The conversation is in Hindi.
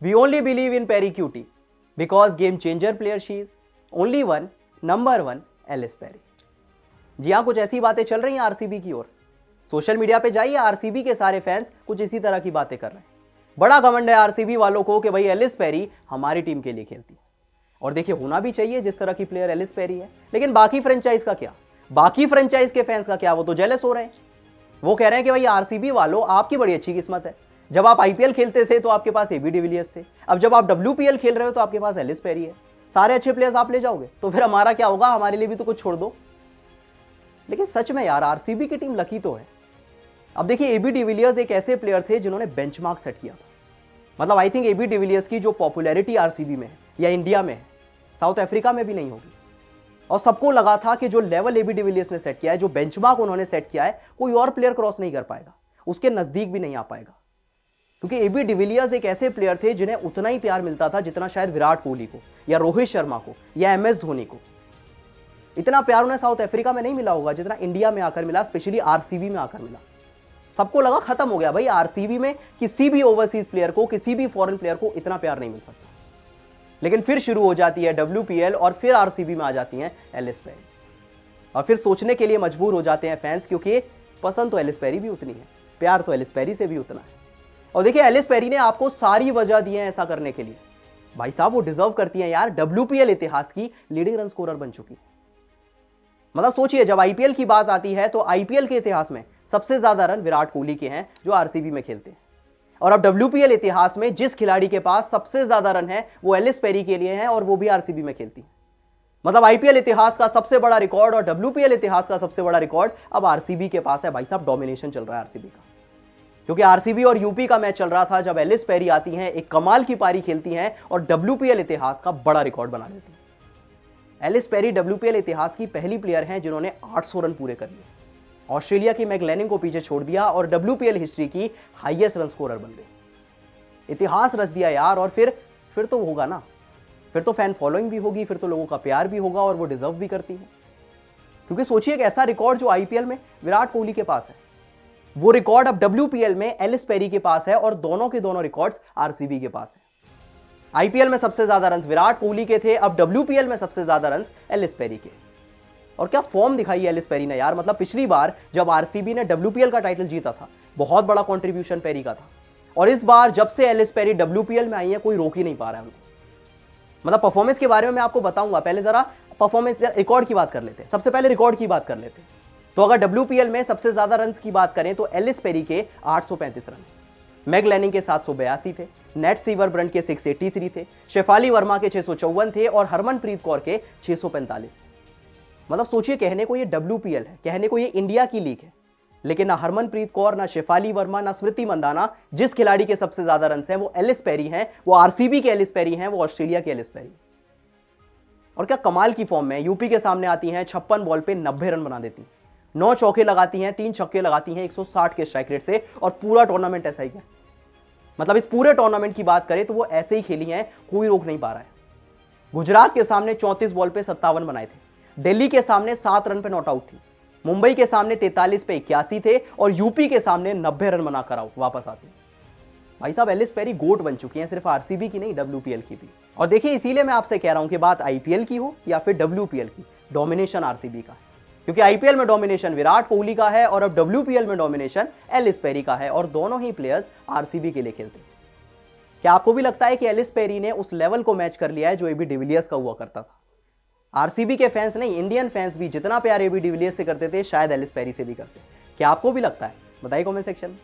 We only believe in Perry Cutie because game changer player she is. Only one, number one, Ellyse Perry. जी हाँ, कुछ ऐसी बातें चल रही हैं आरसीबी की ओर। सोशल मीडिया पे जाइए, आरसीबी के सारे फैंस कुछ इसी तरह की बातें कर रहे हैं। बड़ा घमंड है आरसीबी वालों को कि भाई एलिस पेरी हमारी टीम के लिए खेलती है। और देखिए, होना भी चाहिए जिस तरह की प्लेयर एलिस पेरी है। लेकिन बाकी फ्रेंचाइज का क्या, बाकी फ्रेंचाइज के फैंस का क्या? वो तो जेलस हो रहे हैं। वो कह रहे हैं कि भाई आरसीबी वालों, आपकी बड़ी अच्छी किस्मत है। जब आप आईपीएल खेलते थे तो आपके पास एबी डिविलियर्स थे, अब जब आप डब्ल्यूपीएल खेल रहे हो तो आपके पास एलिस पेरी है। सारे अच्छे प्लेयर्स आप ले जाओगे तो फिर हमारा क्या होगा? हमारे लिए भी तो कुछ छोड़ दो। लेकिन सच में यार, आरसीबी की टीम लकी तो है। अब देखिए, एबी डिविलियर्स एक ऐसे प्लेयर थे जिन्होंने बेंचमार्क सेट किया था। मतलब आई थिंक एबी डिविलियर्स की जो पॉपुलैरिटी आरसीबी में है या इंडिया में है, साउथ अफ्रीका में भी नहीं होगी। और सबको लगा था कि जो लेवल एबी डिविलियर्स ने सेट किया है, जो बेंचमार्क उन्होंने सेट किया है, कोई और प्लेयर क्रॉस नहीं कर पाएगा, उसके नजदीक भी नहीं आ पाएगा। क्योंकि एबी डिविलियर्स एक ऐसे प्लेयर थे जिन्हें उतना ही प्यार मिलता था जितना शायद विराट कोहली को या रोहित शर्मा को या एमएस धोनी को। इतना प्यार उन्हें साउथ अफ्रीका में नहीं मिला होगा जितना इंडिया में आकर मिला, स्पेशली आरसीबी में आकर मिला। सबको लगा खत्म हो गया भाई, आरसीबी में किसी भी ओवरसीज प्लेयर को, किसी भी फॉरेन प्लेयर को इतना प्यार नहीं मिल सकता। लेकिन फिर शुरू हो जाती है डब्ल्यूपीएल और फिर आरसीबी में आ जाती हैं एलिस पेरी। और फिर सोचने के लिए मजबूर हो जाते हैं फैंस, क्योंकि पसंद तो एलिस पेरी भी उतनी है, प्यार तो एलिस पेरी से भी उतना है। और देखिए, एलिस पेरी ने आपको सारी वजह दी है ऐसा करने के लिए। भाई साहब, वो डिजर्व करती हैं यार। डब्ल्यूपीएल इतिहास की लीडिंग रन स्कोरर बन चुकी है। मतलब सोचिए, जब आईपीएल की बात आती है तो आईपीएल के इतिहास में सबसे ज्यादा रन विराट कोहली के हैं जो आरसीबी में खेलते हैं। और अब डब्ल्यूपीएल इतिहास में जिस खिलाड़ी के पास सबसे ज्यादा रन है वो एलिस पेरी के लिए हैं, और वो भी आरसीबी में खेलती है। मतलब आईपीएल इतिहास का सबसे बड़ा रिकॉर्ड और डब्ल्यूपीएल इतिहास का सबसे बड़ा रिकॉर्ड अब आरसीबी के पास है। भाई साहब, डोमिनेशन चल रहा है आरसीबी का। क्योंकि आरसीबी और यूपी का मैच चल रहा था जब एलिस पेरी आती हैं, एक कमाल की पारी खेलती हैं और डब्ल्यूपीएल इतिहास का बड़ा रिकॉर्ड बना देती है। एलिस पेरी डब्ल्यूपीएल इतिहास की पहली प्लेयर हैं जिन्होंने 800 रन पूरे कर लिए। ऑस्ट्रेलिया की मैग लेनिंग को पीछे छोड़ दिया और डब्ल्यूपीएल हिस्ट्री की हाईएस्ट रन स्कोरर बन गई। इतिहास रच दिया यार। और फिर तो होगा ना, फिर तो फैन फॉलोइंग भी होगी, फिर तो लोगों का प्यार भी होगा, और वो डिजर्व भी करती है। क्योंकि सोचिए, एक ऐसा रिकॉर्ड जो आईपीएल में विराट कोहली के पास है, वो रिकॉर्ड अब डब्ल्यूपीएल में एलिस पेरी के पास है, और दोनों के दोनों रिकॉर्ड्स आरसीबी के पास है। आईपीएल में सबसे ज्यादा रन विराट कोहली के थे, अब डब्ल्यूपीएल में सबसे ज्यादा रन एलिस पेरी के। और क्या फॉर्म दिखाई है एलिस पेरी ने यार। मतलब पिछली बार जब आरसीबी ने डब्ल्यूपीएल का टाइटल जीता था, बहुत बड़ा कंट्रीब्यूशन पेरी का था। और इस बार जब से एलिस पेरी डब्ल्यूपीएल में आई है, कोई रोक ही नहीं पा रहा है उनको। मतलब परफॉर्मेंस के बारे में मैं आपको बताऊंगा, पहले जरा परफॉर्मेंस रिकॉर्ड की बात कर लेते हैं। सबसे पहले रिकॉर्ड की बात कर लेते हैं। तो अगर डब्ल्यूपीएल में सबसे ज्यादा रन की बात करें तो एलिस पेरी के 835 रन, मैग लेनिंग के 782 थे, नेट सीवर ब्रंट के 683 थे, शेफाली वर्मा के 654 थे और हरमनप्रीत कौर के 645। मतलब सोचिए, कहने को ये डब्ल्यूपीएल है, कहने को ये इंडिया की लीग है, लेकिन ना हरमनप्रीत कौर, ना शेफाली वर्मा, ना स्मृति मंदाना, जिस खिलाड़ी के सबसे ज्यादा रन हैं वो एलिस पेरी हैं, वो आरसीबी के एलिस पेरी हैं, वो ऑस्ट्रेलिया के एलिस पेरी। और क्या कमाल की फॉर्म में यूपी के सामने आती हैं, 56 बॉल पे 90 रन बना देती हैं, 9 चौके लगाती हैं, 3 छक्के लगाती हैं 160 के स्ट्राइक रेट से, और पूरा टूर्नामेंट ऐसा ही है। मतलब इस पूरे टूर्नामेंट की बात करें तो वो ऐसे ही खेली हैं, कोई रोक नहीं पा रहा है। गुजरात के सामने 34 बॉल पे 57 बनाए थे, दिल्ली के सामने 7 रन पे नॉट आउट थी, मुंबई के सामने 43 पे 81 थे, और यूपी के सामने 90 रन बनाकर आउट वापस आते। भाई साहब, एलिस पेरी गोट बन चुकी हैं, सिर्फ आरसीबी की नहीं, डब्ल्यूपीएल की भी। और देखिए, इसीलिए मैं आपसे कह रहा हूं कि बात आईपीएल की हो या फिर डब्ल्यूपीएल की, डोमिनेशन आरसीबी का है। क्योंकि आईपीएल में डोमिनेशन विराट कोहली का है और अब डब्ल्यूपीएल में डोमिनेशन एलिस पेरी का है, और दोनों ही प्लेयर्स आरसीबी के लिए खेलते हैं। क्या आपको भी लगता है कि एलिस पेरी ने उस लेवल को मैच कर लिया है जो एबी डिविलियर्स का हुआ करता था? आरसीबी के फैंस नहीं, इंडियन फैंस भी जितना प्यार एबी डिविलियर्स से करते थे, शायद एलिस पेरी से भी करते। क्या आपको भी लगता है? बताइए कमेंट सेक्शन में।